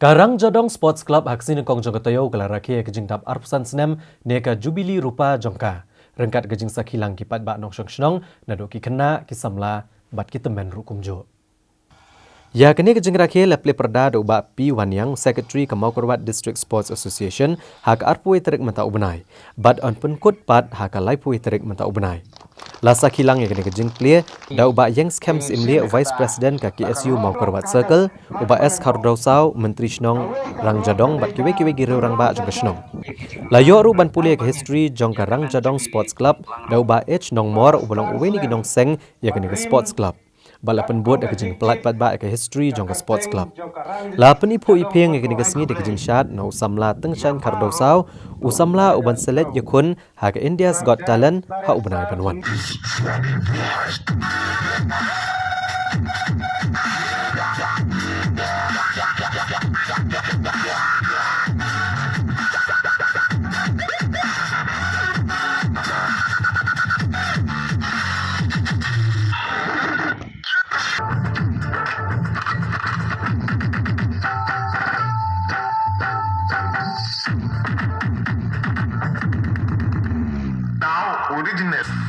Karang Jodong Sports Club haksin kong jogatayo kelaraki kejing tap arpusan senem neka jubili rupa jongka. Rengkat kejing sakilang kipat bak nong syong nadoki kena kisamla bat kitemen rukumjo. Ya kini kejing rakyat leple perda do bak P Wanyang Secretary Kemau Korwat District Sports Association hak arpui terik mentau benai. Bat on penkut pat hak laipui terik mentau benai. Lasa kilang yang kini kejing clear da ubak Yangs Camps Imli Vice President ka KSU Mau Korwat Circle ubak S Kardosau Menteri Shnong Rang Jadong bat kiwe giru rang bak jong Shnong. Layo ru ban pulih ke history jong ka Rang Jadong Sports Club da ubak H Nong Mor ubolong uwe ni ginong seng ya kini ke Sports Club. Balapan buat ke jing pelat pat ba ke history jong ke sports club. La penipu ipeng ke ni kesngi de jing syat no samla tengshan kardosau usamla uban selet yakun ha ke India's Got Talent ha ubanai panwan. Now, original.